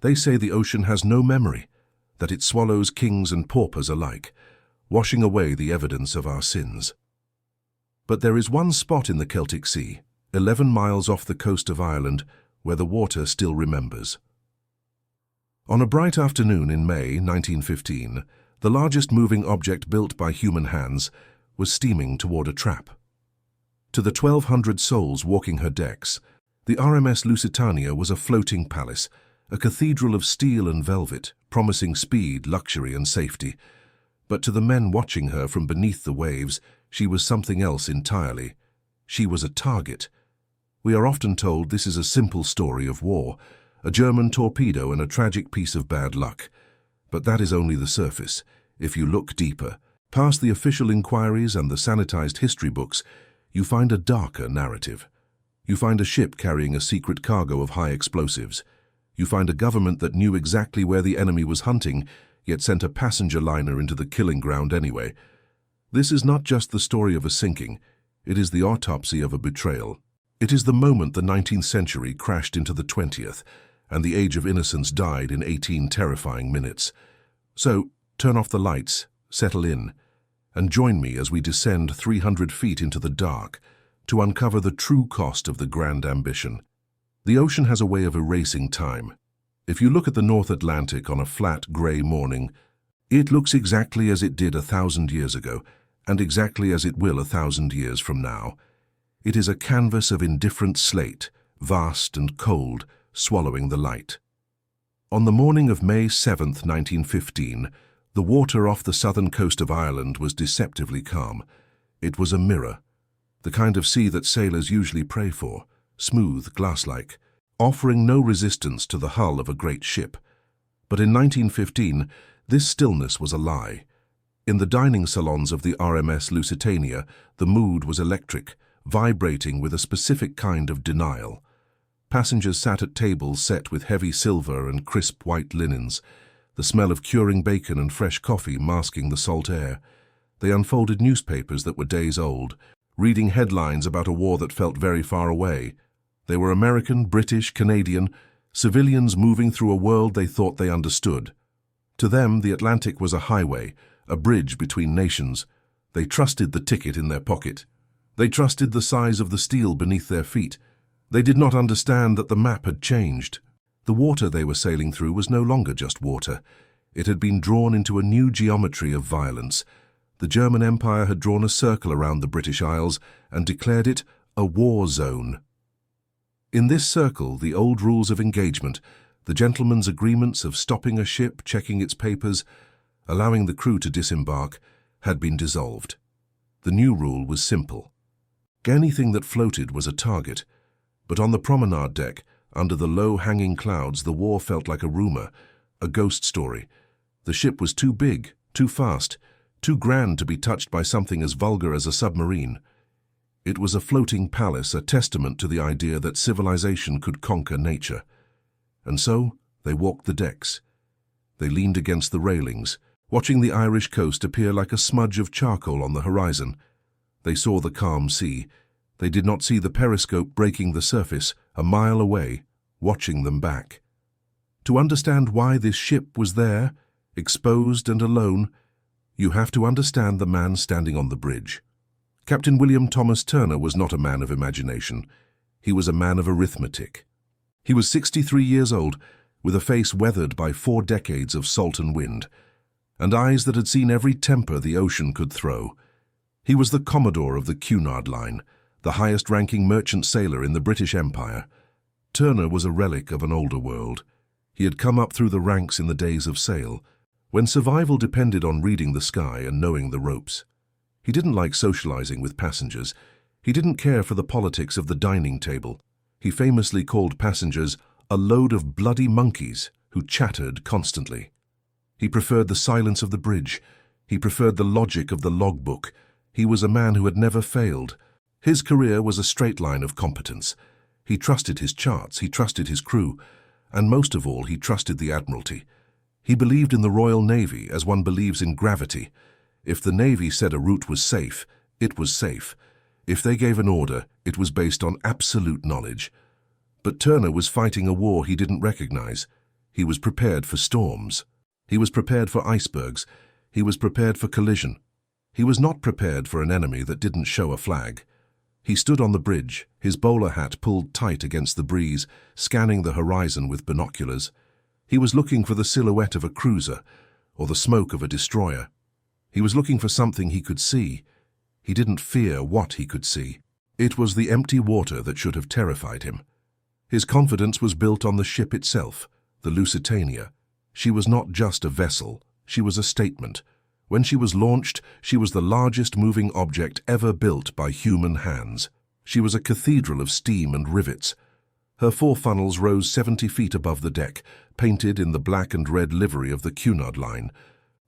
They say the ocean has no memory, that it swallows kings and paupers alike, washing away the evidence of our sins. But there is one spot in the Celtic Sea, 11 miles off the coast of Ireland, where the water still remembers. On a bright afternoon in May 1915, the largest moving object built by human hands was steaming toward a trap. To the 1,200 souls walking her decks, the RMS Lusitania was a floating palace, a cathedral of steel and velvet, promising speed, luxury, and safety. But to the men watching her from beneath the waves, she was something else entirely. She was a target. We are often told this is a simple story of war, a German torpedo and a tragic piece of bad luck. But that is only the surface. If you look deeper, past the official inquiries and the sanitized history books, you find a darker narrative. You find a ship carrying a secret cargo of high explosives. You find a government that knew exactly where the enemy was hunting, yet sent a passenger liner into the killing ground anyway. This is not just the story of a sinking. It is the autopsy of a betrayal. It is the moment the 19th century crashed into the 20th, and the age of innocence died in 18 terrifying minutes. So, turn off the lights, settle in, and join me as we descend 300 feet into the dark to uncover the true cost of the grand ambition. The ocean has a way of erasing time. If you look at the North Atlantic on a flat, grey morning, it looks exactly as it did 1,000 years ago, and exactly as it will 1,000 years from now. It is a canvas of indifferent slate, vast and cold, swallowing the light. On the morning of May 7, 1915, the water off the southern coast of Ireland was deceptively calm. It was a mirror, the kind of sea that sailors usually pray for, smooth, glass-like, offering no resistance to the hull of a great ship. But in 1915, this stillness was a lie. In the dining salons of the RMS Lusitania, the mood was electric, vibrating with a specific kind of denial. Passengers sat at tables set with heavy silver and crisp white linens, the smell of curing bacon and fresh coffee masking the salt air. They unfolded newspapers that were days old, reading headlines about a war that felt very far away. They were American, British, Canadian, civilians moving through a world they thought they understood. To them, the Atlantic was a highway, a bridge between nations. They trusted the ticket in their pocket. They trusted the size of the steel beneath their feet. They did not understand that the map had changed. The water they were sailing through was no longer just water. It had been drawn into a new geometry of violence. The German Empire had drawn a circle around the British Isles and declared it a war zone. In this circle, the old rules of engagement, the gentlemen's agreements of stopping a ship, checking its papers, allowing the crew to disembark, had been dissolved. The new rule was simple. Anything that floated was a target. But on the promenade deck, under the low-hanging clouds, the war felt like a rumor, a ghost story. The ship was too big, too fast, too grand to be touched by something as vulgar as a submarine. It was a floating palace, a testament to the idea that civilization could conquer nature. And so, they walked the decks. They leaned against the railings, watching the Irish coast appear like a smudge of charcoal on the horizon. They saw the calm sea. They did not see the periscope breaking the surface, a mile away, watching them back. To understand why this ship was there, exposed and alone, you have to understand the man standing on the bridge. Captain William Thomas Turner was not a man of imagination. He was a man of arithmetic. He was 63 years old, with a face weathered by 4 decades of salt and wind, and eyes that had seen every temper the ocean could throw. He was the Commodore of the Cunard Line, the highest-ranking merchant sailor in the British Empire. Turner was a relic of an older world. He had come up through the ranks in the days of sail, when survival depended on reading the sky and knowing the ropes. He didn't like socializing with passengers. He didn't care for the politics of the dining table. He famously called passengers a load of bloody monkeys who chattered constantly. He preferred the silence of the bridge. He preferred the logic of the logbook. He was a man who had never failed. His career was a straight line of competence. He trusted his charts, he trusted his crew, and most of all, he trusted the Admiralty. He believed in the Royal Navy as one believes in gravity. If the Navy said a route was safe, it was safe. If they gave an order, it was based on absolute knowledge. But Turner was fighting a war he didn't recognize. He was prepared for storms. He was prepared for icebergs. He was prepared for collision. He was not prepared for an enemy that didn't show a flag. He stood on the bridge, his bowler hat pulled tight against the breeze, scanning the horizon with binoculars. He was looking for the silhouette of a cruiser or the smoke of a destroyer. He was looking for something he could see. He didn't fear what he could see. It was the empty water that should have terrified him. His confidence was built on the ship itself, the Lusitania. She was not just a vessel, she was a statement. When she was launched, she was the largest moving object ever built by human hands. She was a cathedral of steam and rivets. Her four funnels rose 70 feet above the deck, painted in the black and red livery of the Cunard Line,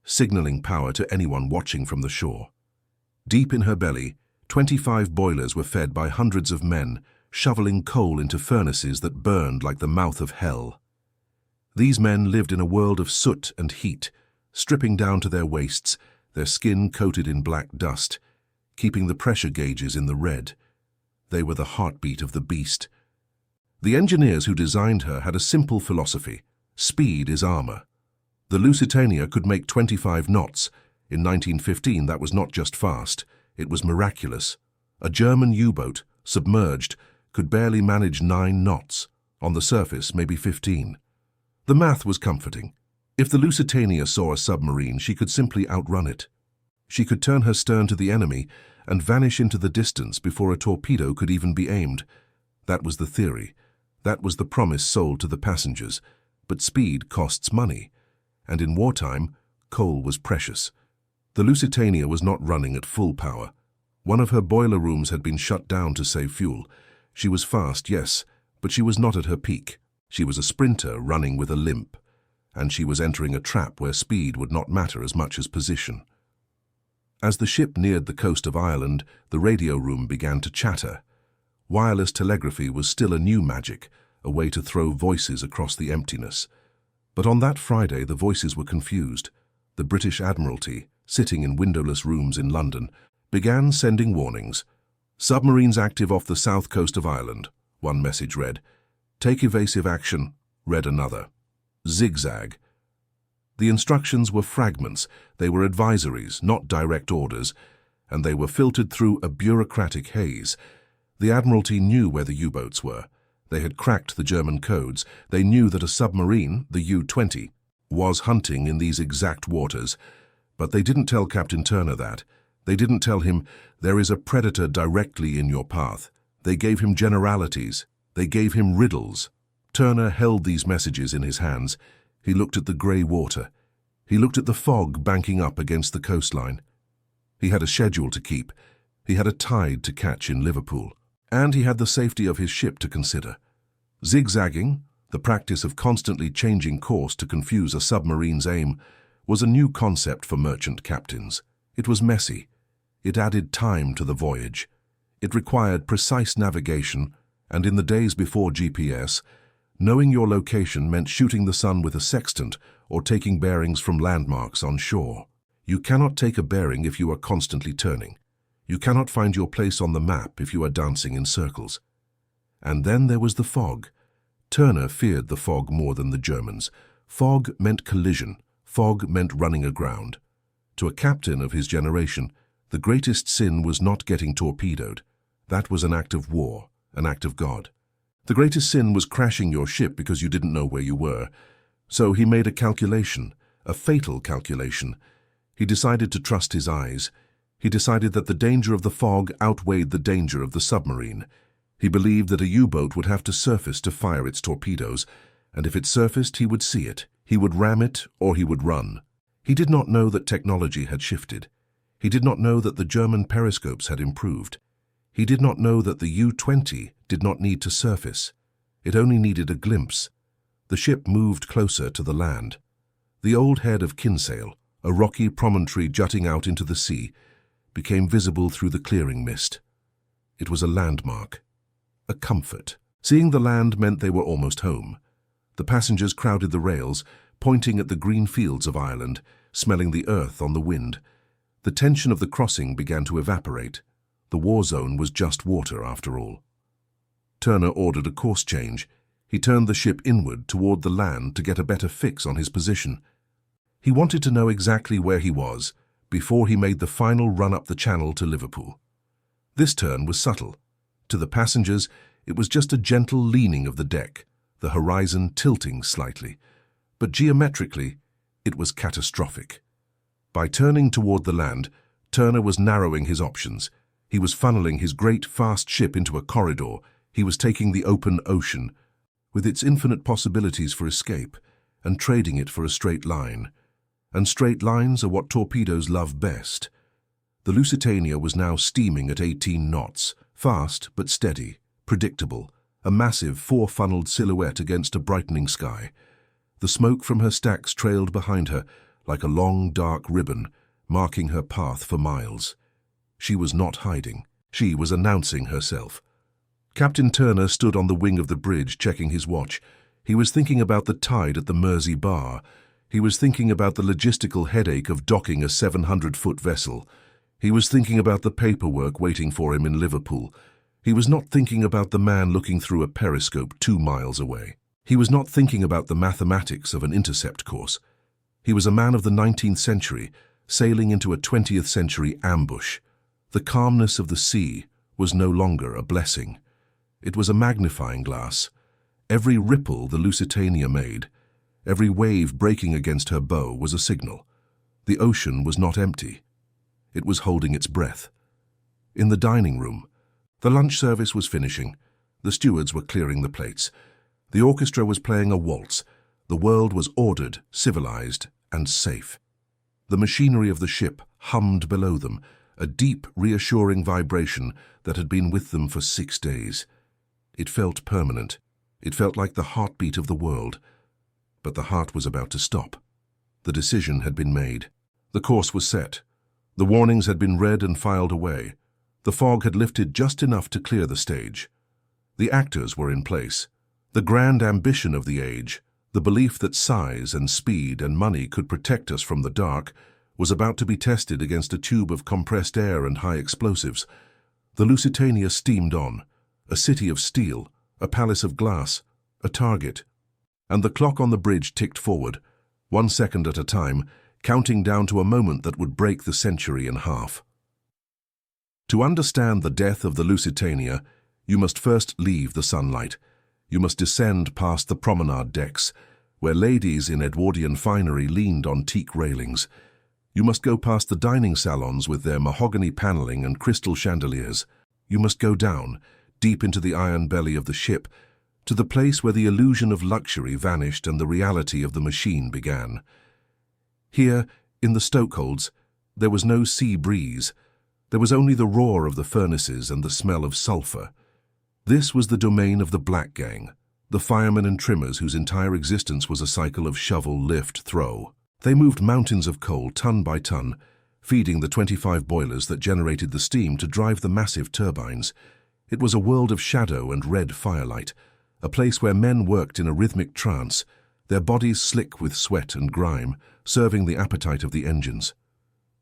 signaling power to anyone watching from the shore. Deep in her belly, 25 boilers were fed by hundreds of men, shoveling coal into furnaces that burned like the mouth of hell. These men lived in a world of soot and heat, stripping down to their waists, their skin coated in black dust, keeping the pressure gauges in the red. They were the heartbeat of the beast. The engineers who designed her had a simple philosophy: speed is armor. The Lusitania could make 25 knots. In 1915, that was not just fast, it was miraculous. A German U-boat, submerged, could barely manage 9 knots. On the surface, maybe 15. The math was comforting. If the Lusitania saw a submarine, she could simply outrun it. She could turn her stern to the enemy and vanish into the distance before a torpedo could even be aimed. That was the theory. That was the promise sold to the passengers. But speed costs money. And in wartime, coal was precious. The Lusitania was not running at full power. One of her boiler rooms had been shut down to save fuel. She was fast, yes, but she was not at her peak. She was a sprinter running with a limp. And she was entering a trap where speed would not matter as much as position. As the ship neared the coast of Ireland, the radio room began to chatter. Wireless telegraphy was still a new magic, a way to throw voices across the emptiness. But on that Friday, the voices were confused. The British Admiralty, sitting in windowless rooms in London, began sending warnings. "Submarines active off the south coast of Ireland," one message read. "Take evasive action," read another. "Zigzag." The instructions were fragments. They were advisories, not direct orders, and they were filtered through a bureaucratic haze. The Admiralty knew where the U-boats were. They had cracked the German codes. They knew that a submarine, the U-20, was hunting in these exact waters. But they didn't tell Captain Turner that. They didn't tell him, "There is a predator directly in your path." They gave him generalities. They gave him riddles. Turner held these messages in his hands. He looked at the grey water. He looked at the fog banking up against the coastline. He had a schedule to keep. He had a tide to catch in Liverpool. And he had the safety of his ship to consider. Zigzagging, the practice of constantly changing course to confuse a submarine's aim, was a new concept for merchant captains. It was messy. It added time to the voyage. It required precise navigation, and in the days before GPS, knowing your location meant shooting the sun with a sextant or taking bearings from landmarks on shore. You cannot take a bearing if you are constantly turning. You cannot find your place on the map if you are dancing in circles. And then there was the fog. Turner feared the fog more than the Germans. Fog meant collision. Fog meant running aground. To a captain of his generation, the greatest sin was not getting torpedoed. That was an act of war, an act of God. The greatest sin was crashing your ship because you didn't know where you were. So he made a calculation, a fatal calculation. He decided to trust his eyes. He decided that the danger of the fog outweighed the danger of the submarine. He believed that a U-boat would have to surface to fire its torpedoes, and if it surfaced, he would see it. He would ram it, or he would run. He did not know that technology had shifted. He did not know that the German periscopes had improved. He did not know that the U-20 did not need to surface. It only needed a glimpse. The ship moved closer to the land. The old head of Kinsale, a rocky promontory jutting out into the sea, became visible through the clearing mist. It was a landmark, a comfort. Seeing the land meant they were almost home. The passengers crowded the rails, pointing at the green fields of Ireland, smelling the earth on the wind. The tension of the crossing began to evaporate. The war zone was just water, after all. Turner ordered a course change. He turned the ship inward toward the land to get a better fix on his position. He wanted to know exactly where he was before he made the final run up the channel to Liverpool. This turn was subtle. To the passengers, it was just a gentle leaning of the deck, the horizon tilting slightly. But geometrically, it was catastrophic. By turning toward the land, Turner was narrowing his options. He was funneling his great, fast ship into a corridor. He was taking the open ocean, with its infinite possibilities for escape, and trading it for a straight line. And straight lines are what torpedoes love best. The Lusitania was now steaming at 18 knots, fast but steady, predictable, a massive four-funneled silhouette against a brightening sky. The smoke from her stacks trailed behind her like a long, dark ribbon, marking her path for miles. She was not hiding. She was announcing herself. Captain Turner stood on the wing of the bridge, checking his watch. He was thinking about the tide at the Mersey Bar. He was thinking about the logistical headache of docking a 700-foot vessel. He was thinking about the paperwork waiting for him in Liverpool. He was not thinking about the man looking through a periscope 2 miles away. He was not thinking about the mathematics of an intercept course. He was a man of the 19th century, sailing into a 20th century ambush. The calmness of the sea was no longer a blessing. It was a magnifying glass. Every ripple the Lusitania made, every wave breaking against her bow was a signal. The ocean was not empty. It was holding its breath. In the dining room, the lunch service was finishing. The stewards were clearing the plates. The orchestra was playing a waltz. The world was ordered, civilized, and safe. The machinery of the ship hummed below them, a deep, reassuring vibration that had been with them for 6 days. It felt permanent. It felt like the heartbeat of the world. But the heart was about to stop. The decision had been made. The course was set. The warnings had been read and filed away. The fog had lifted just enough to clear the stage. The actors were in place. The grand ambition of the age, the belief that size and speed and money could protect us from the dark, was about to be tested against a tube of compressed air and high explosives. The Lusitania steamed on, a city of steel, a palace of glass, a target. And the clock on the bridge ticked forward, 1 second at a time, counting down to a moment that would break the century in half. To understand the death of the Lusitania, you must first leave the sunlight. You must descend past the promenade decks, where ladies in Edwardian finery leaned on teak railings. You must go past the dining salons with their mahogany paneling and crystal chandeliers. You must go down, deep into the iron belly of the ship, to the place where the illusion of luxury vanished and the reality of the machine began. Here, in the stokeholds, there was no sea breeze. There was only the roar of the furnaces and the smell of sulphur. This was the domain of the Black Gang, the firemen and trimmers whose entire existence was a cycle of shovel, lift, throw. They moved mountains of coal ton by ton, feeding the 25 boilers that generated the steam to drive the massive turbines. It was a world of shadow and red firelight, a place where men worked in a rhythmic trance, their bodies slick with sweat and grime, serving the appetite of the engines.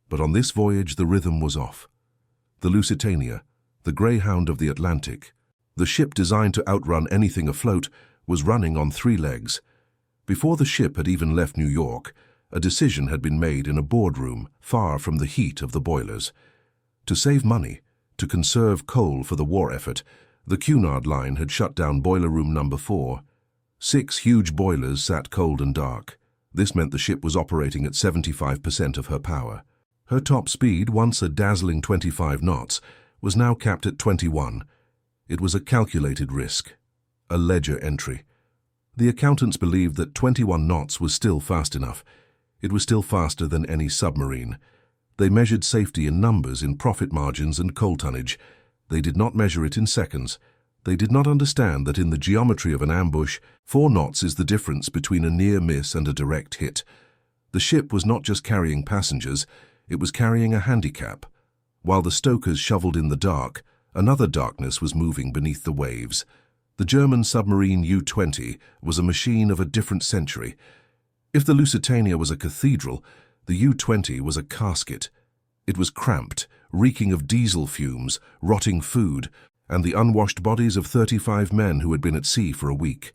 But on this voyage the rhythm was off. The Lusitania, the greyhound of the Atlantic, the ship designed to outrun anything afloat, was running on 3 legs. Before the ship had even left New York, a decision had been made in a boardroom far from the heat of the boilers. To save money, to conserve coal for the war effort, the Cunard line had shut down boiler room number 4. 6 huge boilers sat cold and dark. This meant the ship was operating at 75% of her power. Her top speed, once a dazzling 25 knots, was now capped at 21. It was a calculated risk, a ledger entry. The accountants believed that 21 knots was still fast enough. It was still faster than any submarine. They measured safety in numbers, in profit margins and coal tonnage. They did not measure it in seconds. They did not understand that in the geometry of an ambush, 4 knots is the difference between a near miss and a direct hit. The ship was not just carrying passengers, it was carrying a handicap. While the stokers shoveled in the dark, another darkness was moving beneath the waves. The German submarine U-20 was a machine of a different century. If the Lusitania was a cathedral, the U-20 was a casket. It was cramped, reeking of diesel fumes, rotting food, and the unwashed bodies of 35 men who had been at sea for a week.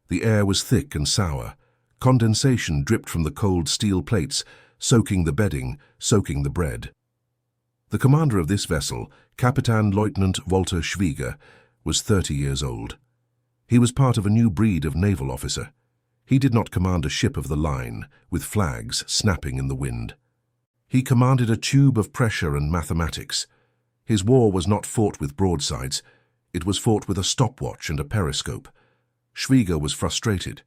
The air was thick and sour. Condensation dripped from the cold steel plates, soaking the bedding, soaking the bread. The commander of this vessel, Captain Lieutenant Walter Schwieger, was 30 years old. He was part of a new breed of naval officer. He did not command a ship of the line, with flags snapping in the wind. He commanded a tube of pressure and mathematics. His war was not fought with broadsides. It was fought with a stopwatch and a periscope. Schwieger was frustrated.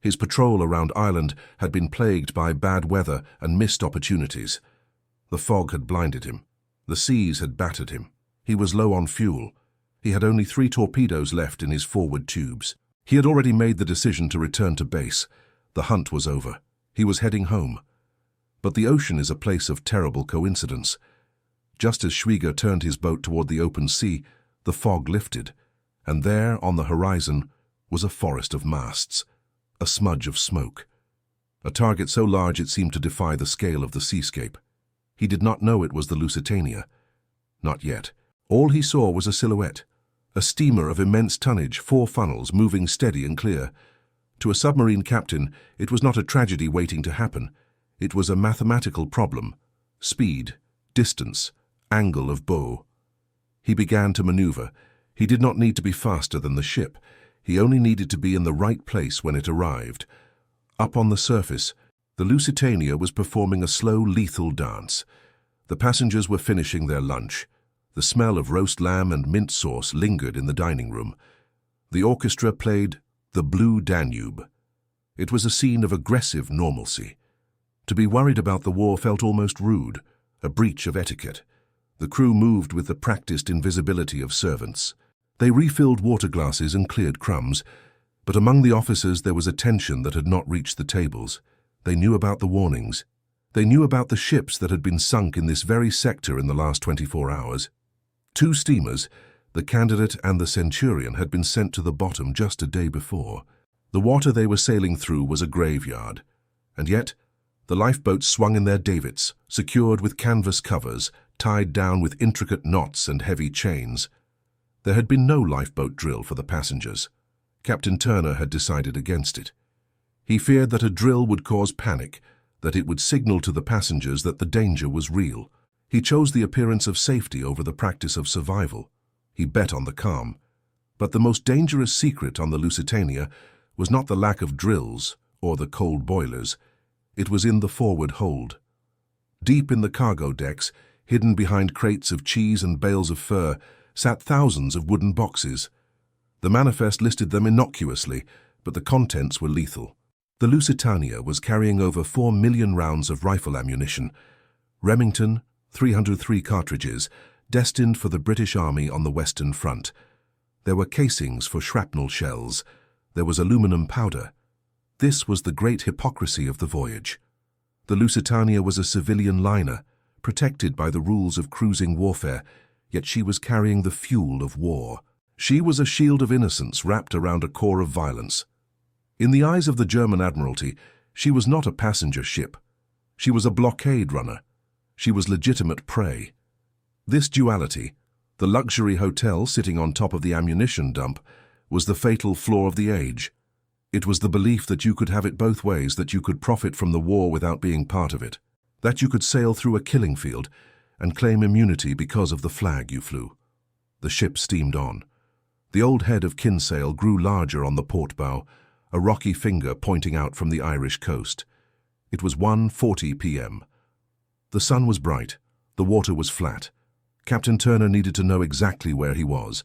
His patrol around Ireland had been plagued by bad weather and missed opportunities. The fog had blinded him. The seas had battered him. He was low on fuel. He had only 3 torpedoes left in his forward tubes. He had already made the decision to return to base. The hunt was over. He was heading home. But the ocean is a place of terrible coincidence. Just as Schwieger turned his boat toward the open sea, the fog lifted, and there, on the horizon, was a forest of masts, a smudge of smoke. A target so large it seemed to defy the scale of the seascape. He did not know it was the Lusitania. Not yet. All he saw was a silhouette, a steamer of immense tonnage, 4 funnels, moving steady and clear. To a submarine captain, it was not a tragedy waiting to happen. It was a mathematical problem: speed, distance, angle of bow. He began to maneuver. He did not need to be faster than the ship. He only needed to be in the right place when it arrived. Up on the surface, the Lusitania was performing a slow, lethal dance. The passengers were finishing their lunch. The smell of roast lamb and mint sauce lingered in the dining room. The orchestra played The Blue Danube. It was a scene of aggressive normalcy. To be worried about the war felt almost rude, a breach of etiquette. The crew moved with the practiced invisibility of servants. They refilled water glasses and cleared crumbs, but among the officers there was a tension that had not reached the tables. They knew about the warnings. They knew about the ships that had been sunk in this very sector in the last 24 hours. 2 steamers, the Candidate and the Centurion, had been sent to the bottom just a day before. The water they were sailing through was a graveyard, and yet the lifeboats swung in their davits, secured with canvas covers, tied down with intricate knots and heavy chains. There had been no lifeboat drill for the passengers. Captain Turner had decided against it. He feared that a drill would cause panic, that it would signal to the passengers that the danger was real. He chose the appearance of safety over the practice of survival. He bet on the calm. But the most dangerous secret on the Lusitania was not the lack of drills or the cold boilers. It was in the forward hold. Deep in the cargo decks, hidden behind crates of cheese and bales of fur, sat thousands of wooden boxes. The manifest listed them innocuously, but the contents were lethal. The Lusitania was carrying over 4 million rounds of rifle ammunition. Remington, 303 cartridges, destined for the British Army on the Western Front. There were casings for shrapnel shells. There was aluminum powder. This was the great hypocrisy of the voyage. The Lusitania was a civilian liner, protected by the rules of cruising warfare, yet she was carrying the fuel of war. She was a shield of innocence wrapped around a core of violence. In the eyes of the German Admiralty, she was not a passenger ship. She was a blockade runner. She was legitimate prey. This duality, the luxury hotel sitting on top of the ammunition dump, was the fatal flaw of the age. It was the belief that you could have it both ways, that you could profit from the war without being part of it, that you could sail through a killing field and claim immunity because of the flag you flew. The ship steamed on. The old head of Kinsale grew larger on the port bow, a rocky finger pointing out from the Irish coast. It was 1:40 p.m. The sun was bright. The water was flat. Captain Turner needed to know exactly where he was.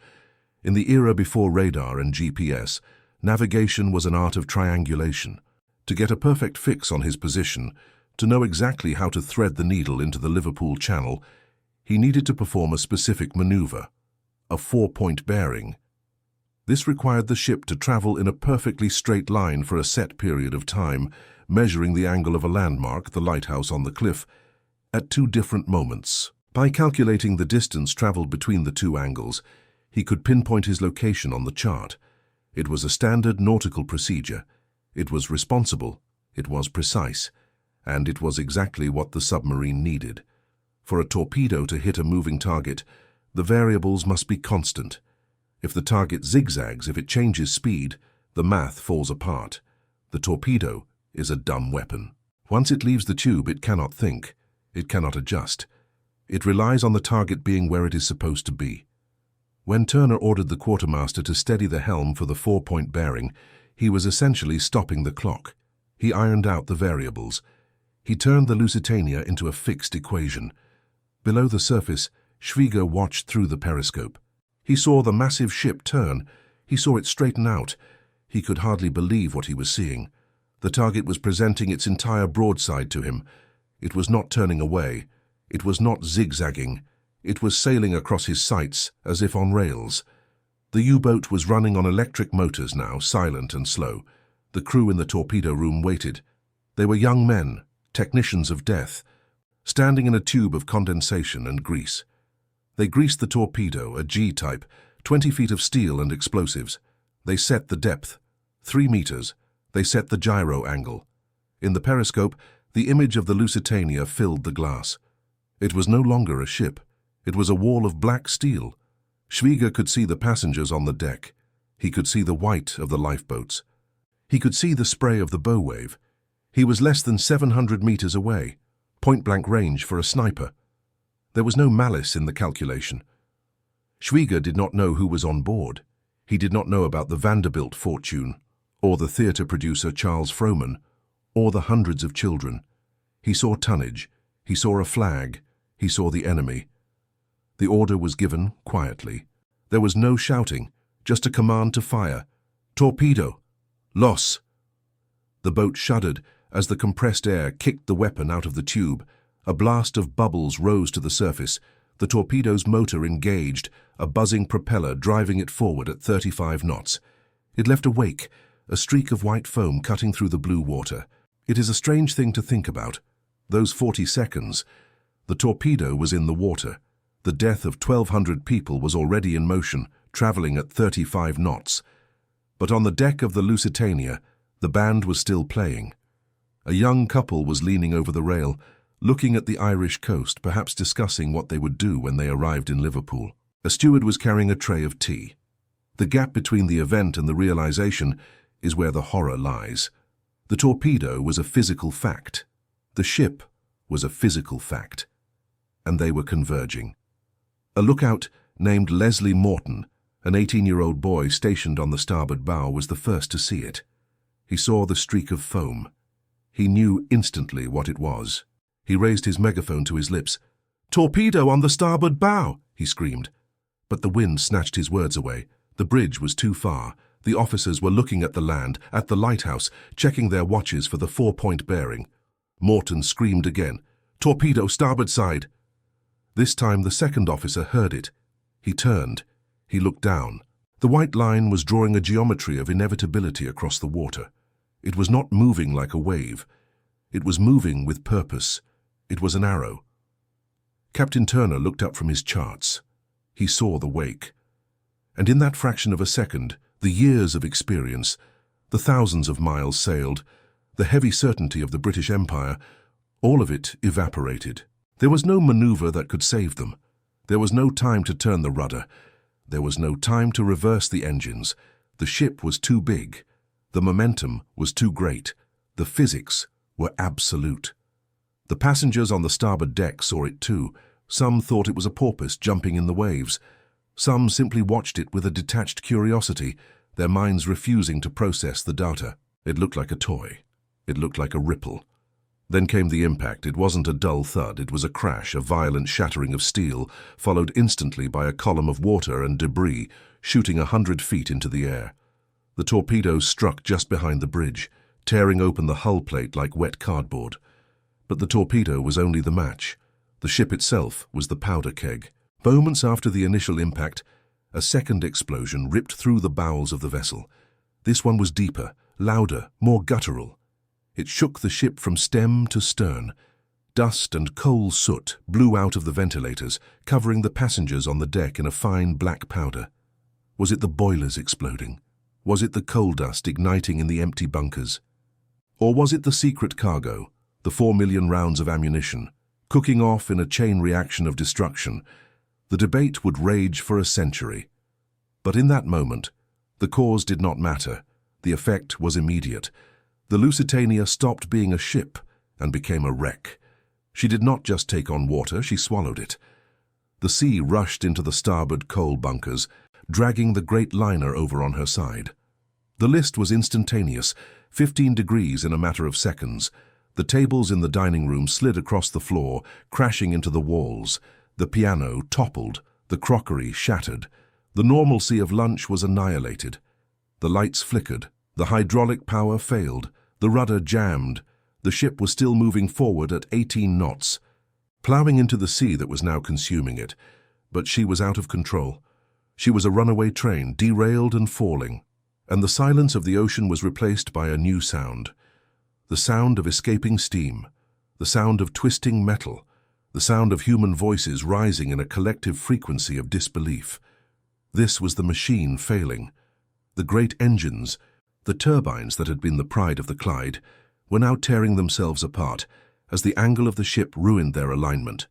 In the era before radar and GPS, navigation was an art of triangulation. To get a perfect fix on his position, to know exactly how to thread the needle into the Liverpool Channel, he needed to perform a specific maneuver, a 4-point bearing. This required the ship to travel in a perfectly straight line for a set period of time, measuring the angle of a landmark, the lighthouse on the cliff, at 2 different moments. By calculating the distance traveled between the 2 angles, he could pinpoint his location on the chart. It was a standard nautical procedure. It was responsible, it was precise, and it was exactly what the submarine needed. For a torpedo to hit a moving target, the variables must be constant. If the target zigzags, if it changes speed, The math falls apart. The torpedo is a dumb weapon. Once it leaves the tube, it cannot think. It cannot adjust. It relies on the target being where it is supposed to be. When Turner ordered the quartermaster to steady the helm for the 4-point bearing, he was essentially stopping the clock. He ironed out the variables. He turned the Lusitania into a fixed equation. Below the surface, Zigzag watched through the periscope. He saw the massive ship turn. He saw it straighten out. He could hardly believe what he was seeing. The target was presenting its entire broadside to him. It was not turning away. It was not zigzagging. It was sailing across his sights as if on rails. The U-boat was running on electric motors now, silent and slow. The crew in the torpedo room waited. They were young men, technicians of death, standing in a tube of condensation and grease. They greased the torpedo, a G-type, 20 feet of steel and explosives. They set the depth, 3 meters. They set the gyro angle. In the periscope, the image of the Lusitania filled the glass. It was no longer a ship. It was a wall of black steel. Zigzag could see the passengers on the deck. He could see the white of the lifeboats. He could see the spray of the bow wave. He was less than 700 meters away, point-blank range for a sniper. There was no malice in the calculation. Zigzag did not know who was on board. He did not know about the Vanderbilt fortune, or the theatre producer Charles Frohman, or the hundreds of children. He saw tonnage. He saw a flag. He saw the enemy. The order was given quietly. There was no shouting, just a command to fire. Torpedo! Los! The boat shuddered as the compressed air kicked the weapon out of the tube. A blast of bubbles rose to the surface. The torpedo's motor engaged, a buzzing propeller driving it forward at 35 knots. It left a wake, a streak of white foam cutting through the blue water. It is a strange thing to think about. Those 40 seconds. The torpedo was in the water. The death of 1,200 people was already in motion, traveling at 35 knots. But on the deck of the Lusitania, the band was still playing. A young couple was leaning over the rail, looking at the Irish coast, perhaps discussing what they would do when they arrived in Liverpool. A steward was carrying a tray of tea. The gap between the event and the realization is where the horror lies. The torpedo was a physical fact. The ship was a physical fact. And they were converging. A lookout named Leslie Morton, an 18-year-old boy stationed on the starboard bow, was the first to see it. He saw the streak of foam. He knew instantly what it was. He raised his megaphone to his lips. "Torpedo on the starboard bow!" he screamed. But the wind snatched his words away. The bridge was too far. The officers were looking at the land, at the lighthouse, checking their watches for the 4-point bearing. Morton screamed again. "Torpedo starboard side!" This time the second officer heard it. He turned. He looked down. The white line was drawing a geometry of inevitability across the water. It was not moving like a wave. It was moving with purpose. It was an arrow. Captain Turner looked up from his charts. He saw the wake. And in that fraction of a second, the years of experience, the thousands of miles sailed, the heavy certainty of the British Empire, all of it evaporated. There was no maneuver that could save them. There was no time to turn the rudder. There was no time to reverse the engines. The ship was too big. The momentum was too great. The physics were absolute. The passengers on the starboard deck saw it too. Some thought it was a porpoise jumping in the waves. Some simply watched it with a detached curiosity, their minds refusing to process the data. It looked like a toy. It looked like a ripple. Then came the impact. It wasn't a dull thud. It was a crash, a violent shattering of steel, followed instantly by a column of water and debris shooting 100 feet into the air. The torpedo struck just behind the bridge, tearing open the hull plate like wet cardboard. But the torpedo was only the match. The ship itself was the powder keg. Moments after the initial impact, a second explosion ripped through the bowels of the vessel. This one was deeper, louder, more guttural. It shook the ship from stem to stern. Dust and coal soot blew out of the ventilators, covering the passengers on the deck in a fine black powder. Was it the boilers exploding? Was it the coal dust igniting in the empty bunkers? Or was it the secret cargo, the 4 million rounds of ammunition, cooking off in a chain reaction of destruction? The debate would rage for a century. But in that moment, the cause did not matter. The effect was immediate. The Lusitania stopped being a ship and became a wreck. She did not just take on water, she swallowed it. The sea rushed into the starboard coal bunkers, dragging the great liner over on her side. The list was instantaneous, 15 degrees in a matter of seconds. The tables in the dining room slid across the floor, crashing into the walls. The piano toppled, the crockery shattered. The normalcy of lunch was annihilated. The lights flickered, the hydraulic power failed, the rudder jammed. The ship was still moving forward at 18 knots, plowing into the sea that was now consuming it. But she was out of control. She was a runaway train, derailed and falling. And the silence of the ocean was replaced by a new sound. The sound of escaping steam, the sound of twisting metal, the sound of human voices rising in a collective frequency of disbelief. This was the machine failing. The great engines, the turbines that had been the pride of the Clyde, were now tearing themselves apart as the angle of the ship ruined their alignment.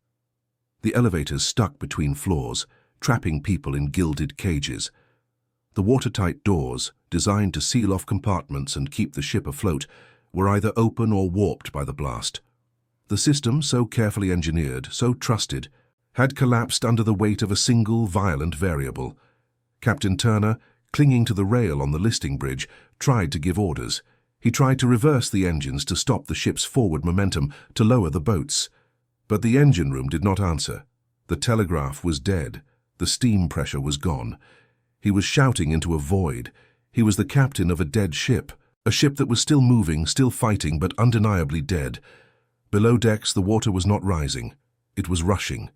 The elevators stuck between floors, trapping people in gilded cages. The watertight doors, designed to seal off compartments and keep the ship afloat, were either open or warped by the blast. The system, so carefully engineered, so trusted, had collapsed under the weight of a single violent variable. Captain Turner, clinging to the rail on the listing bridge, tried to give orders. He tried to reverse the engines to stop the ship's forward momentum, to lower the boats. But the engine room did not answer. The telegraph was dead. The steam pressure was gone. He was shouting into a void. He was the captain of a dead ship, a ship that was still moving, still fighting, but undeniably dead. Below decks, the water was not rising. It was rushing.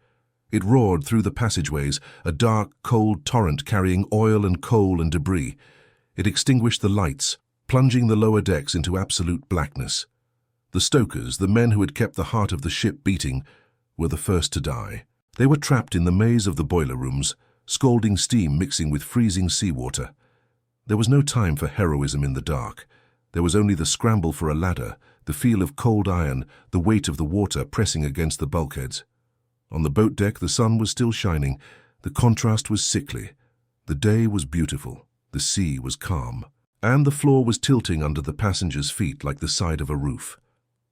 It roared through the passageways, a dark, cold torrent carrying oil and coal and debris. It extinguished the lights, plunging the lower decks into absolute blackness. The stokers, the men who had kept the heart of the ship beating, were the first to die. They were trapped in the maze of the boiler rooms, scalding steam mixing with freezing seawater. There was no time for heroism in the dark. There was only the scramble for a ladder, the feel of cold iron, the weight of the water pressing against the bulkheads. On the boat deck, the sun was still shining. The contrast was sickly. The day was beautiful. The sea was calm. And the floor was tilting under the passengers' feet like the side of a roof.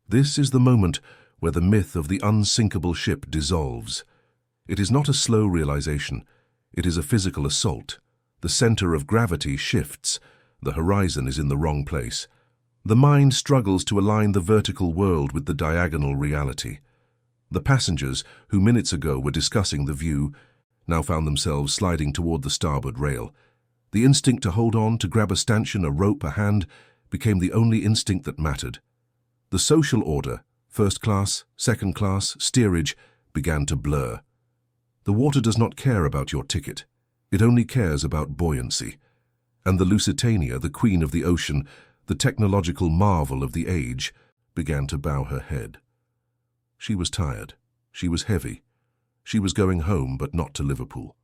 This is the moment where the myth of the unsinkable ship dissolves. It is not a slow realization. It is a physical assault. The center of gravity shifts. The horizon is in the wrong place. The mind struggles to align the vertical world with the diagonal reality. The passengers, who minutes ago were discussing the view, now found themselves sliding toward the starboard rail. The instinct to hold on, to grab a stanchion, a rope, a hand, became the only instinct that mattered. The social order, first class, second class, steerage, began to blur. The water does not care about your ticket. It only cares about buoyancy. And the Lusitania, the queen of the ocean, the technological marvel of the age, began to bow her head. She was tired. She was heavy. She was going home, but not to Liverpool.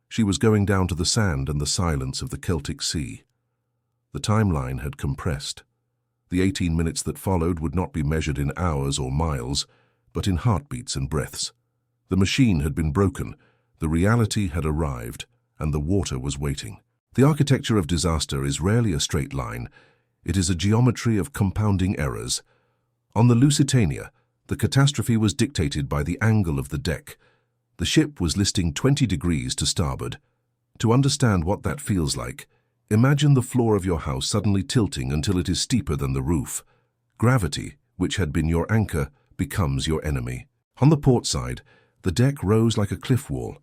She was going down to the sand and the silence of the Celtic Sea. The timeline had compressed. The 18 minutes that followed would not be measured in hours or miles, but in heartbeats and breaths. The machine had been broken, the reality had arrived, and the water was waiting. The architecture of disaster is rarely a straight line. It is a geometry of compounding errors. On the Lusitania, the catastrophe was dictated by the angle of the deck. The ship was listing 20 degrees to starboard. To understand what that feels like, imagine the floor of your house suddenly tilting until it is steeper than the roof. Gravity, which had been your anchor, becomes your enemy. On the port side, the deck rose like a cliff wall.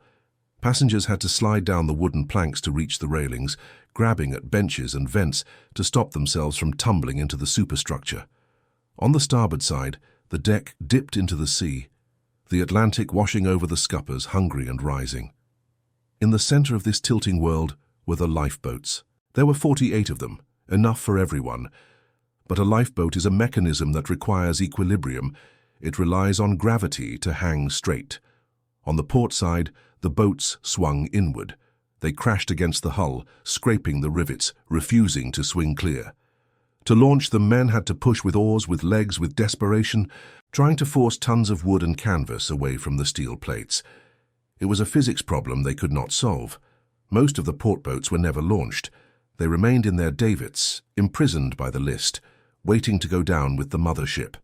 Passengers had to slide down the wooden planks to reach the railings, grabbing at benches and vents to stop themselves from tumbling into the superstructure. On the starboard side, the deck dipped into the sea, the Atlantic washing over the scuppers, hungry and rising. In the center of this tilting world were the lifeboats. There were 48 of them, enough for everyone. But a lifeboat is a mechanism that requires equilibrium. It relies on gravity to hang straight. On the port side, the boats swung inward. They crashed against the hull, scraping the rivets, refusing to swing clear. To launch them, men had to push with oars, with legs, with desperation, trying to force tons of wood and canvas away from the steel plates. It was a physics problem they could not solve. Most of the port boats were never launched. They remained in their davits, imprisoned by the list, waiting to go down with the mother ship.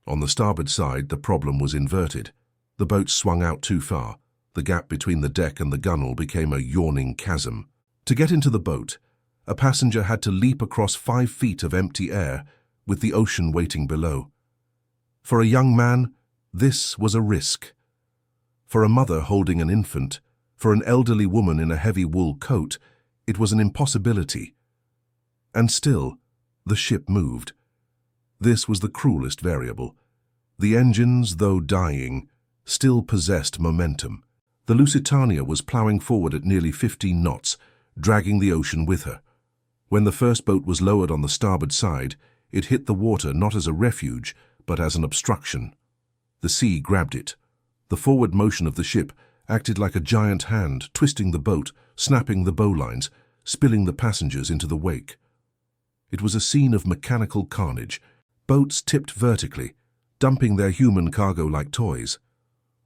On the starboard side, the problem was inverted. The boat swung out too far. The gap between the deck and the gunwale became a yawning chasm. To get into the boat, a passenger had to leap across 5 feet of empty air, with the ocean waiting below. For a young man, this was a risk. For a mother holding an infant, for an elderly woman in a heavy wool coat, it was an impossibility. And still, the ship moved. This was the cruelest variable. The engines, though dying, still possessed momentum. The Lusitania was ploughing forward at nearly 15 knots, dragging the ocean with her. When the first boat was lowered on the starboard side, it hit the water not as a refuge, but as an obstruction. The sea grabbed it. The forward motion of the ship acted like a giant hand, twisting the boat, snapping the bowlines, spilling the passengers into the wake. It was a scene of mechanical carnage. Boats tipped vertically, dumping their human cargo like toys.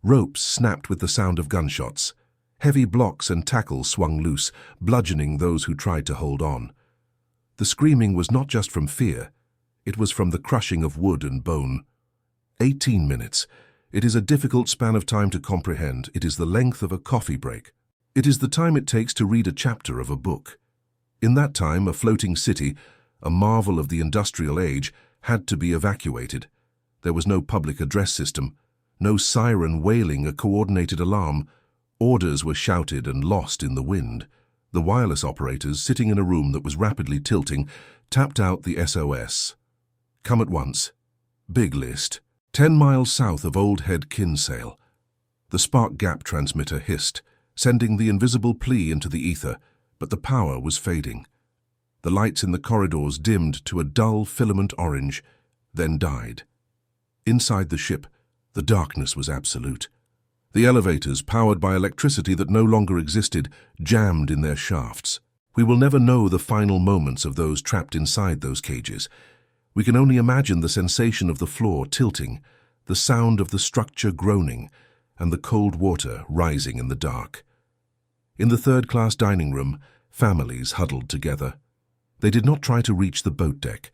Ropes snapped with the sound of gunshots. Heavy blocks and tackle swung loose, bludgeoning those who tried to hold on. The screaming was not just from fear. It was from the crushing of wood and bone. 18 minutes. It is a difficult span of time to comprehend. It is the length of a coffee break. It is the time it takes to read a chapter of a book. In that time, a floating city, a marvel of the industrial age, had to be evacuated. There was no public address system, no siren wailing a coordinated alarm. Orders were shouted and lost in the wind. The wireless operators, sitting in a room that was rapidly tilting, tapped out the SOS. Come at once. Big list. 10 miles south of Old Head Kinsale. The spark gap transmitter hissed, sending the invisible plea into the ether, but the power was fading. The lights in the corridors dimmed to a dull filament orange, then died. Inside the ship, the darkness was absolute. The elevators, powered by electricity that no longer existed, jammed in their shafts. We will never know the final moments of those trapped inside those cages. We can only imagine the sensation of the floor tilting, the sound of the structure groaning, and the cold water rising in the dark. In the third-class dining room, families huddled together. They did not try to reach the boat deck.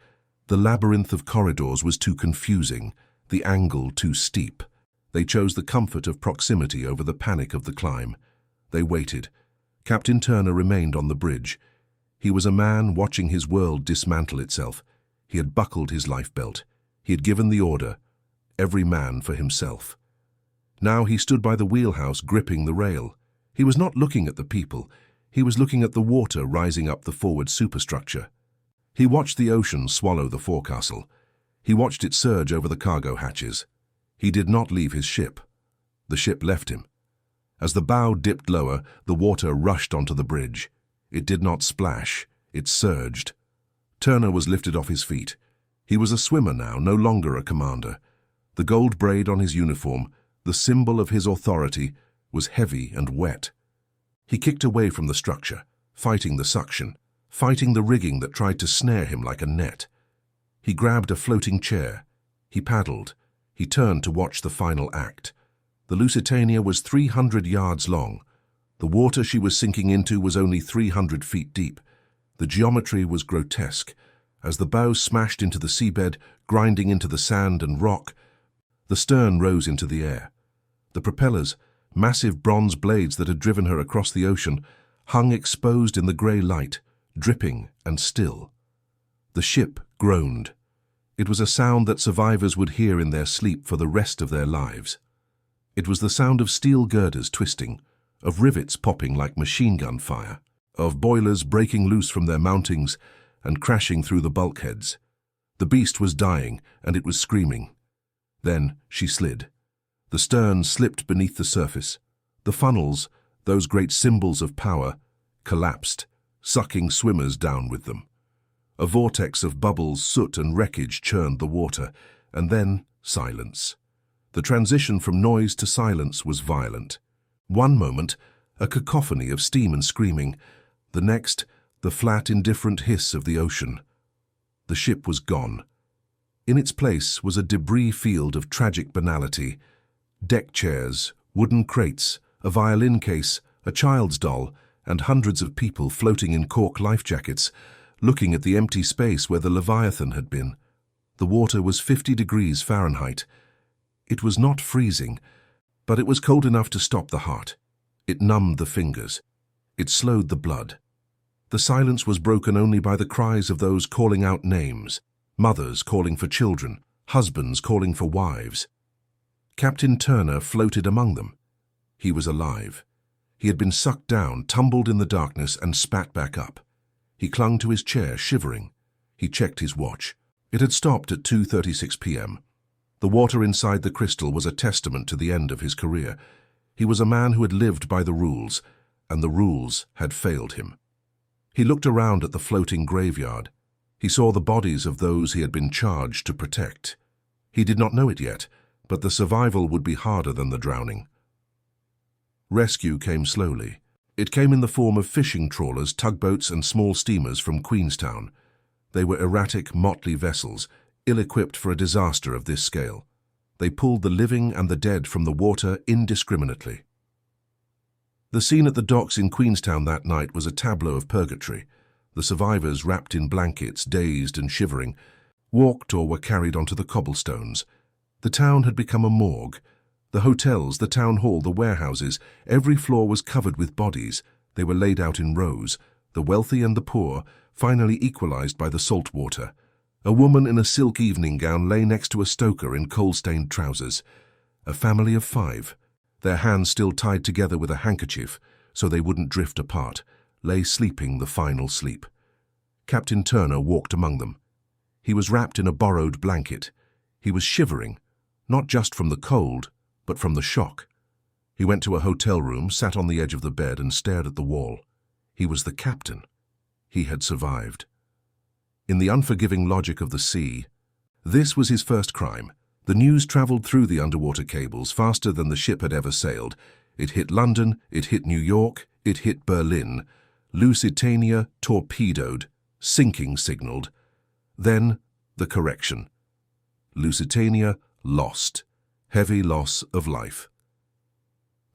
The labyrinth of corridors was too confusing, the angle too steep. They chose the comfort of proximity over the panic of the climb. They waited. Captain Turner remained on the bridge. He was a man watching his world dismantle itself. He had buckled his lifebelt. He had given the order, every man for himself. Now he stood by the wheelhouse, gripping the rail. He was not looking at the people. He was looking at the water rising up the forward superstructure. He watched the ocean swallow the forecastle. He watched it surge over the cargo hatches. He did not leave his ship. The ship left him. As the bow dipped lower, the water rushed onto the bridge. It did not splash. It surged. Turner was lifted off his feet. He was a swimmer now, no longer a commander. The gold braid on his uniform, the symbol of his authority, was heavy and wet. He kicked away from the structure, fighting the suction, fighting the rigging that tried to snare him like a net. He grabbed a floating chair. He paddled. He turned to watch the final act. The Lusitania was 300 yards long. The water she was sinking into was only 300 feet deep. The geometry was grotesque. As the bow smashed into the seabed, grinding into the sand and rock, the stern rose into the air. The propellers, massive bronze blades that had driven her across the ocean, hung exposed in the grey light, dripping and still. The ship groaned. It was a sound that survivors would hear in their sleep for the rest of their lives. It was the sound of steel girders twisting, of rivets popping like machine gun fire, of boilers breaking loose from their mountings and crashing through the bulkheads. The beast was dying, and it was screaming. Then she slid. The stern slipped beneath the surface. The funnels, those great symbols of power, collapsed, sucking swimmers down with them. A vortex of bubbles, soot and wreckage churned the water, and then silence. The transition from noise to silence was violent. One moment, a cacophony of steam and screaming. The next, the flat, indifferent hiss of the ocean. The ship was gone. In its place was a debris field of tragic banality. Deck chairs, wooden crates, a violin case, a child's doll, and hundreds of people floating in cork life jackets, looking at the empty space where the Leviathan had been. The water was 50 degrees Fahrenheit. It was not freezing, but it was cold enough to stop the heart. It numbed the fingers. It slowed the blood. The silence was broken only by the cries of those calling out names, mothers calling for children, husbands calling for wives. Captain Turner floated among them. He was alive. He had been sucked down, tumbled in the darkness, and spat back up. He clung to his chair, shivering. He checked his watch. It had stopped at 2:36 p.m. The water inside the crystal was a testament to the end of his career. He was a man who had lived by the rules, and the rules had failed him. He looked around at the floating graveyard. He saw the bodies of those he had been charged to protect. He did not know it yet, but the survival would be harder than the drowning. Rescue came slowly. It came in the form of fishing trawlers, tugboats, and small steamers from Queenstown. They were erratic, motley vessels, ill-equipped for a disaster of this scale. They pulled the living and the dead from the water indiscriminately. The scene at the docks in Queenstown that night was a tableau of purgatory. The survivors, wrapped in blankets, dazed and shivering, walked or were carried onto the cobblestones. The town had become a morgue. The hotels, the town hall, the warehouses, every floor was covered with bodies. They were laid out in rows, the wealthy and the poor, finally equalized by the salt water. A woman in a silk evening gown lay next to a stoker in coal-stained trousers. A family of 5, their hands still tied together with a handkerchief so they wouldn't drift apart, lay sleeping the final sleep. Captain Turner walked among them. He was wrapped in a borrowed blanket. He was shivering, not just from the cold, but from the shock. He went to a hotel room, sat on the edge of the bed, and stared at the wall. He was the captain. He had survived. In the unforgiving logic of the sea, this was his first crime. The news traveled through the underwater cables faster than the ship had ever sailed. It hit London, it hit New York, it hit Berlin. Lusitania torpedoed, sinking signaled. Then the correction. Lusitania lost. Heavy loss of life.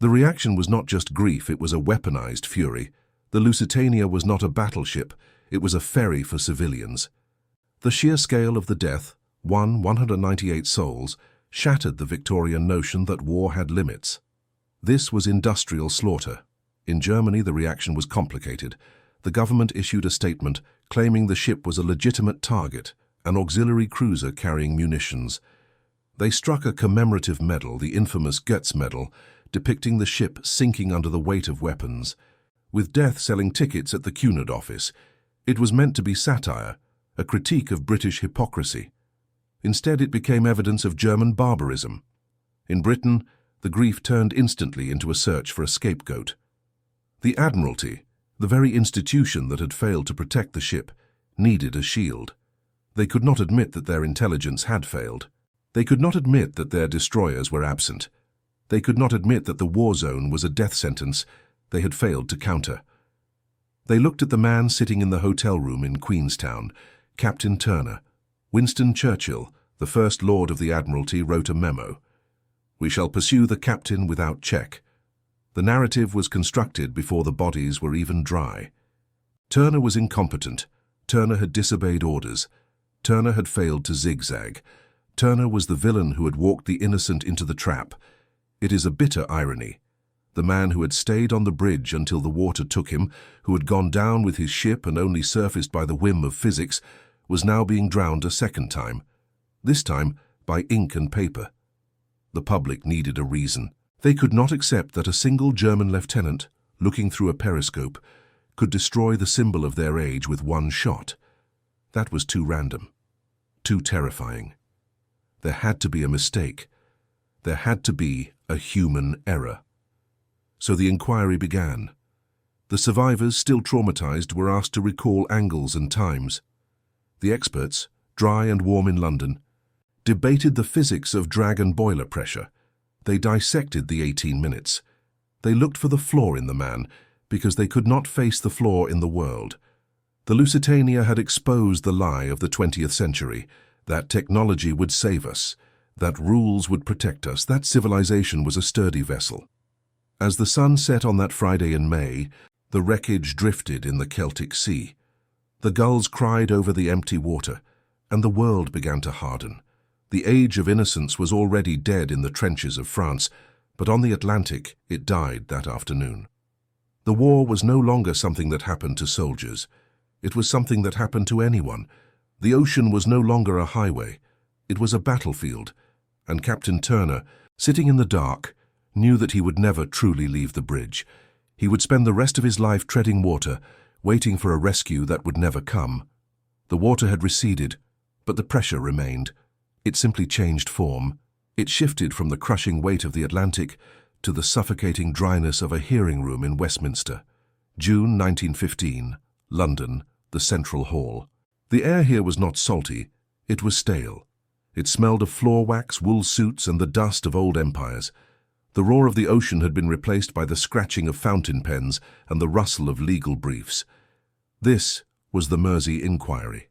The reaction was not just grief, it was a weaponized fury. The Lusitania was not a battleship, it was a ferry for civilians. The sheer scale of the death, 198 souls, shattered the Victorian notion that war had limits. This was industrial slaughter. In Germany, the reaction was complicated. The government issued a statement claiming the ship was a legitimate target, an auxiliary cruiser carrying munitions. They struck a commemorative medal, the infamous Goetz Medal, depicting the ship sinking under the weight of weapons. With death selling tickets at the Cunard office, it was meant to be satire, a critique of British hypocrisy. Instead, it became evidence of German barbarism. In Britain, the grief turned instantly into a search for a scapegoat. The Admiralty, the very institution that had failed to protect the ship, needed a shield. They could not admit that their intelligence had failed. They could not admit that their destroyers were absent. They could not admit that the war zone was a death sentence they had failed to counter. They looked at the man sitting in the hotel room in Queenstown, Captain Turner. Winston Churchill, the First Lord of the Admiralty, wrote a memo. "We shall pursue the captain without check." The narrative was constructed before the bodies were even dry. Turner was incompetent. Turner had disobeyed orders. Turner had failed to zigzag. Turner was the villain who had walked the innocent into the trap. It is a bitter irony. The man who had stayed on the bridge until the water took him, who had gone down with his ship and only surfaced by the whim of physics, was now being drowned a second time, this time by ink and paper. The public needed a reason. They could not accept that a single German lieutenant, looking through a periscope, could destroy the symbol of their age with one shot. That was too random, too terrifying. There had to be a mistake. There had to be a human error. So the inquiry began. The survivors, still traumatized, were asked to recall angles and times. The experts, dry and warm in London, debated the physics of drag and boiler pressure. They dissected the 18 minutes. They looked for the flaw in the man, because they could not face the flaw in the world. The Lusitania had exposed the lie of the 20th century, that technology would save us, that rules would protect us, that civilization was a sturdy vessel. As the sun set on that Friday in May, The wreckage drifted in the Celtic Sea. The gulls cried over the empty water, and the world began to harden. The age of innocence was already dead in the trenches of France, but on the Atlantic it died that afternoon. The war was no longer something that happened to soldiers. It was something that happened to anyone. The ocean was no longer a highway. It was a battlefield, and Captain Turner, sitting in the dark, knew that he would never truly leave the bridge. He would spend the rest of his life treading water, waiting for a rescue that would never come. The water had receded, but the pressure remained. It simply changed form. It shifted from the crushing weight of the Atlantic to the suffocating dryness of a hearing room in Westminster. June 1915, London, the Central Hall. The air here was not salty, it was stale. It smelled of floor wax, wool suits, and the dust of old empires. The roar of the ocean had been replaced by the scratching of fountain pens and the rustle of legal briefs. This was the Mersey Inquiry.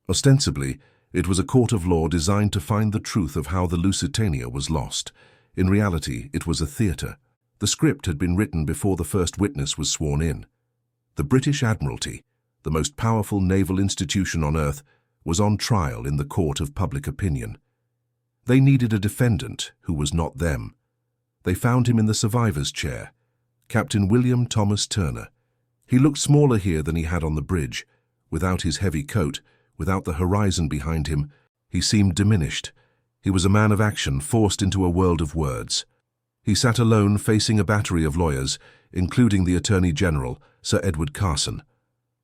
Ostensibly, it was a court of law designed to find the truth of how the Lusitania was lost. In reality, it was a theatre. The script had been written before the first witness was sworn in. The British Admiralty, the most powerful naval institution on earth, was on trial in the court of public opinion. They needed a defendant who was not them. They found him in the survivor's chair, Captain William Thomas Turner. He looked smaller here than he had on the bridge. Without his heavy coat, without the horizon behind him, he seemed diminished. He was a man of action forced into a world of words. He sat alone facing a battery of lawyers, including the Attorney General, Sir Edward Carson.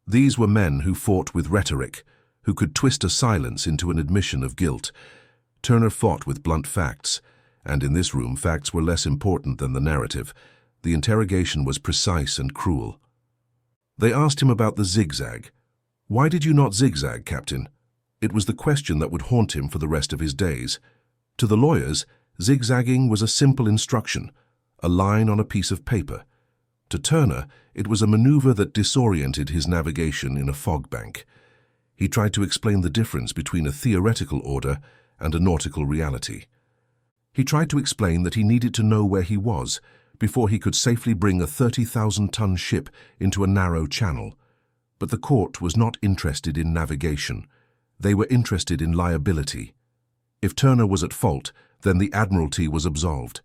These were men who fought with rhetoric, who could twist a silence into an admission of guilt. Turner fought with blunt facts, and in this room facts were less important than the narrative. The interrogation was precise and cruel. They asked him about the zigzag. "Why did you not zigzag, Captain?" It was the question that would haunt him for the rest of his days. To the lawyers, zigzagging was a simple instruction, a line on a piece of paper. To Turner, it was a maneuver that disoriented his navigation in a fog bank. He tried to explain the difference between a theoretical order and a nautical reality. He tried to explain that he needed to know where he was before he could safely bring a 30,000-ton ship into a narrow channel. But the court was not interested in navigation. They were interested in liability. If Turner was at fault, then the Admiralty was absolved.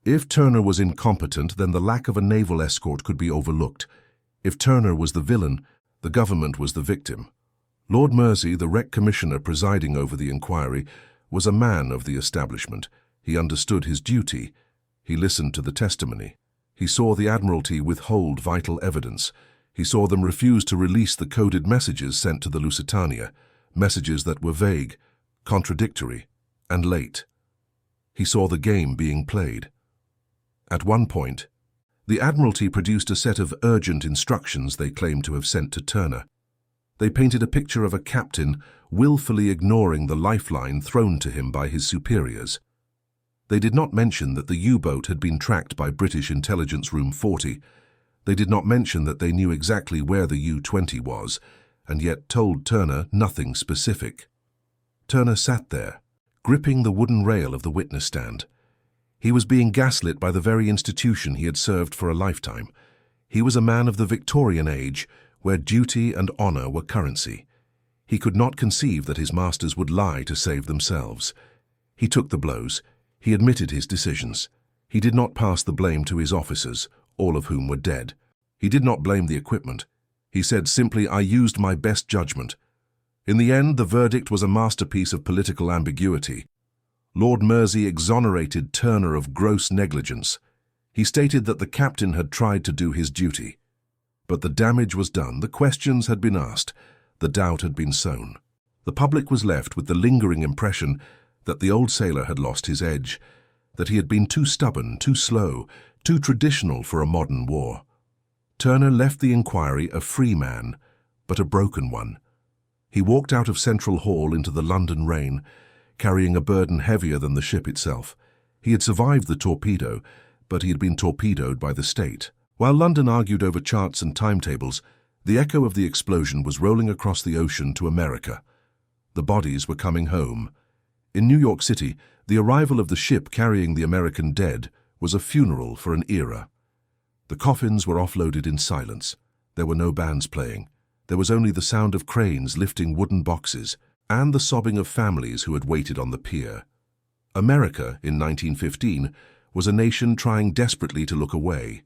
If Turner was incompetent, then the lack of a naval escort could be overlooked. If Turner was the villain, the government was the victim. Lord Mersey, the Wreck Commissioner presiding over the inquiry, was a man of the establishment. He understood his duty. He listened to the testimony. He saw the Admiralty withhold vital evidence. He saw them refuse to release the coded messages sent to the Lusitania, messages that were vague, contradictory, and late. He saw the game being played. At one point, the Admiralty produced a set of urgent instructions they claimed to have sent to Turner. They painted a picture of a captain willfully ignoring the lifeline thrown to him by his superiors. They did not mention that the U-boat had been tracked by British Intelligence Room 40. They did not mention that they knew exactly where the U-20 was, and yet told Turner nothing specific. Turner sat there, gripping the wooden rail of the witness stand. He was being gaslit by the very institution he had served for a lifetime. He was a man of the Victorian age, where duty and honor were currency. He could not conceive that his masters would lie to save themselves. He took the blows. He admitted his decisions. He did not pass the blame to his officers, all of whom were dead. He did not blame the equipment. He said simply, "I used my best judgment." In the end, the verdict was a masterpiece of political ambiguity. Lord Mersey exonerated Turner of gross negligence. He stated that the captain had tried to do his duty. But the damage was done, the questions had been asked, the doubt had been sown. The public was left with the lingering impression that the old sailor had lost his edge, that he had been too stubborn, too slow, too traditional for a modern war. Turner left the inquiry a free man, but a broken one. He walked out of Central Hall into the London rain, carrying a burden heavier than the ship itself. He had survived the torpedo, but he had been torpedoed by the state. While London argued over charts and timetables, the echo of the explosion was rolling across the ocean to America. The bodies were coming home. In New York City, the arrival of the ship carrying the American dead was a funeral for an era. The coffins were offloaded in silence. There were no bands playing. There was only the sound of cranes lifting wooden boxes and the sobbing of families who had waited on the pier. America, in 1915, was a nation trying desperately to look away.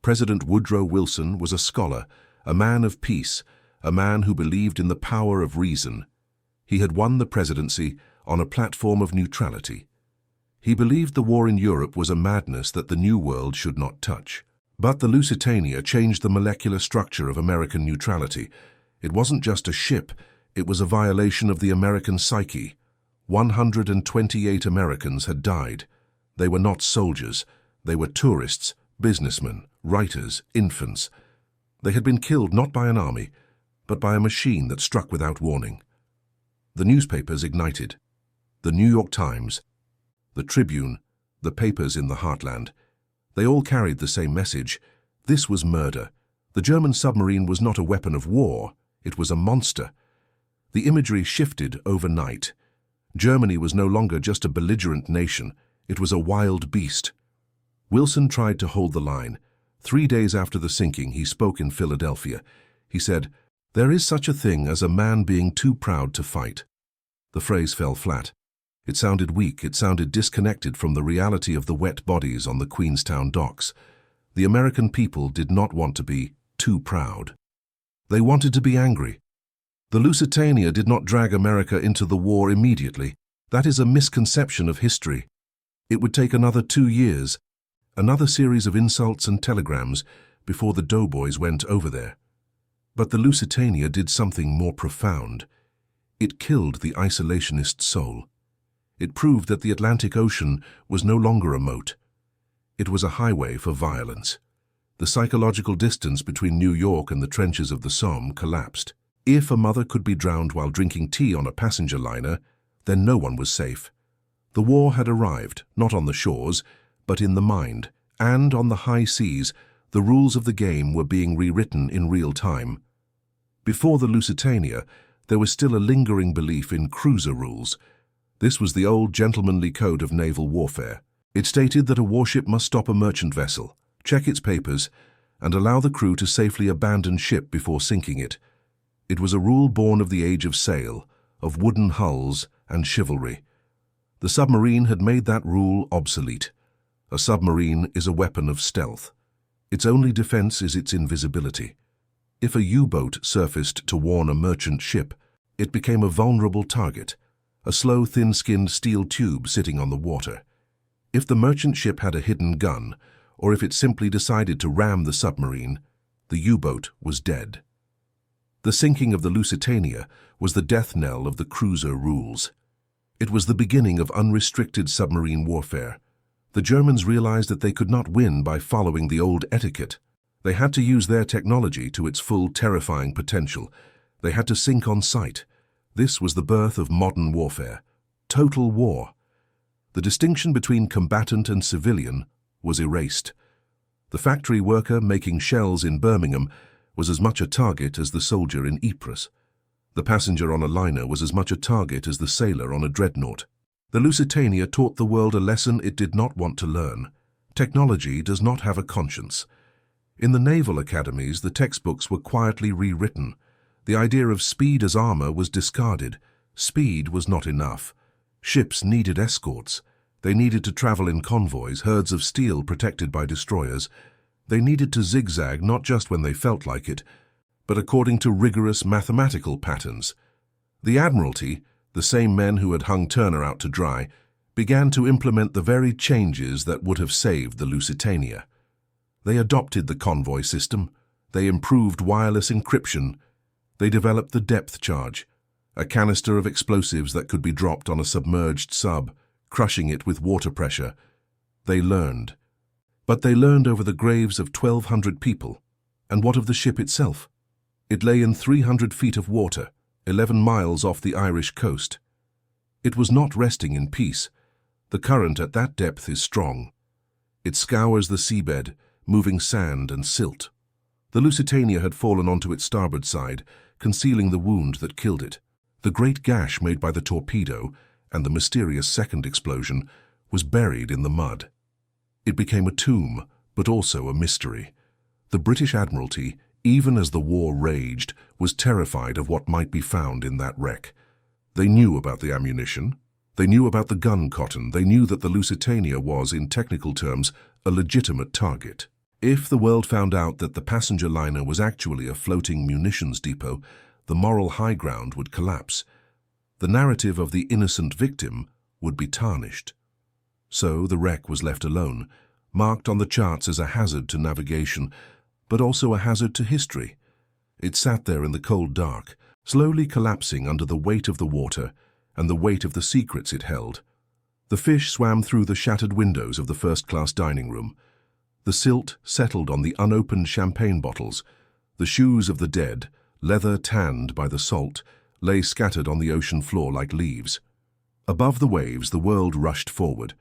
President Woodrow Wilson was a scholar, a man of peace, a man who believed in the power of reason. He had won the presidency on a platform of neutrality. He believed the war in Europe was a madness that the New World should not touch. But the Lusitania changed the molecular structure of American neutrality. It wasn't just a ship, it was a violation of the American psyche. 128 Americans had died. They were not soldiers. They were tourists, businessmen, writers, infants. They had been killed not by an army, but by a machine that struck without warning. The newspapers ignited. The New York Times, the Tribune, the papers in the heartland. They all carried the same message. This was murder. The German submarine was not a weapon of war. It was a monster. The imagery shifted overnight. Germany was no longer just a belligerent nation. It was a wild beast. Wilson tried to hold the line. 3 days after the sinking, he spoke in Philadelphia. He said, "There is such a thing as a man being too proud to fight." The phrase fell flat. It sounded weak, it sounded disconnected from the reality of the wet bodies on the Queenstown docks. The American people did not want to be too proud. They wanted to be angry. The Lusitania did not drag America into the war immediately. That is a misconception of history. It would take another 2 years, another series of insults and telegrams before the doughboys went over there. But the Lusitania did something more profound. It killed the isolationist soul. It proved that the Atlantic Ocean was no longer a moat. It was a highway for violence. The psychological distance between New York and the trenches of the Somme collapsed. If a mother could be drowned while drinking tea on a passenger liner, then no one was safe. The war had arrived, not on the shores, but in the mind, and on the high seas, the rules of the game were being rewritten in real time. Before the Lusitania, there was still a lingering belief in cruiser rules. This was the old gentlemanly code of naval warfare. It stated that a warship must stop a merchant vessel, check its papers, and allow the crew to safely abandon ship before sinking it. It was a rule born of the age of sail, of wooden hulls and chivalry. The submarine had made that rule obsolete. A submarine is a weapon of stealth. Its only defense is its invisibility. If a U-boat surfaced to warn a merchant ship, it became a vulnerable target, a slow, thin-skinned steel tube sitting on the water. If the merchant ship had a hidden gun, or if it simply decided to ram the submarine, the U-boat was dead. The sinking of the Lusitania was the death knell of the cruiser rules. It was the beginning of unrestricted submarine warfare. The Germans realized that they could not win by following the old etiquette. They had to use their technology to its full terrifying potential. They had to sink on sight. This was the birth of modern warfare. Total war. The distinction between combatant and civilian was erased. The factory worker making shells in Birmingham was as much a target as the soldier in Ypres. The passenger on a liner was as much a target as the sailor on a dreadnought. The Lusitania taught the world a lesson it did not want to learn. Technology does not have a conscience. In the naval academies, the textbooks were quietly rewritten. The idea of speed as armor was discarded. Speed was not enough. Ships needed escorts. They needed to travel in convoys, herds of steel protected by destroyers. They needed to zigzag not just when they felt like it, but according to rigorous mathematical patterns. The Admiralty, the same men who had hung Turner out to dry, began to implement the very changes that would have saved the Lusitania. They adopted the convoy system. They improved wireless encryption. They developed the depth charge, a canister of explosives that could be dropped on a submerged sub, crushing it with water pressure. They learned. But they learned over the graves of 1,200 people. And what of the ship itself? It lay in 300 feet of water, 11 miles off the Irish coast. It was not resting in peace. The current at that depth is strong. It scours the seabed, moving sand and silt. The Lusitania had fallen onto its starboard side, concealing the wound that killed it. The great gash made by the torpedo and the mysterious second explosion was buried in the mud. It became a tomb, but also a mystery. The British Admiralty, even as the war raged, was terrified of what might be found in that wreck. They knew about the ammunition. They knew about the gun cotton. They knew that the Lusitania was, in technical terms, a legitimate target. If the world found out that the passenger liner was actually a floating munitions depot, the moral high ground would collapse. The narrative of the innocent victim would be tarnished. So the wreck was left alone, marked on the charts as a hazard to navigation, but also a hazard to history. It sat there in the cold dark, slowly collapsing under the weight of the water and the weight of the secrets it held. The fish swam through the shattered windows of the first-class dining room. The silt settled on the unopened champagne bottles. The shoes of the dead, leather tanned by the salt, lay scattered on the ocean floor like leaves. Above the waves, the world rushed forward.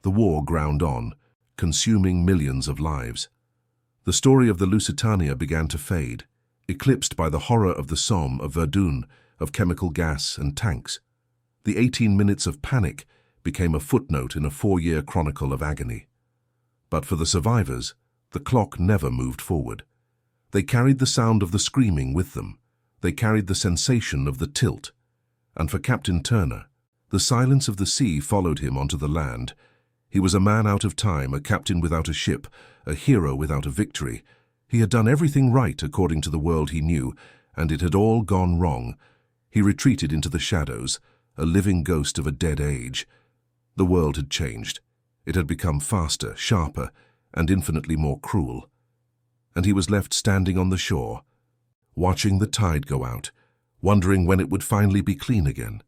The war ground on, consuming millions of lives. The story of the Lusitania began to fade, eclipsed by the horror of the Somme, of Verdun, of chemical gas and tanks. The 18 minutes of panic became a footnote in a 4-year chronicle of agony. But for the survivors, the clock never moved forward. They carried the sound of the screaming with them. They carried the sensation of the tilt. And for Captain Turner, the silence of the sea followed him onto the land. He was a man out of time, a captain without a ship, a hero without a victory. He had done everything right according to the world he knew, and it had all gone wrong. He retreated into the shadows, a living ghost of a dead age. The world had changed. It had become faster, sharper, and infinitely more cruel. And he was left standing on the shore, watching the tide go out, wondering when it would finally be clean again.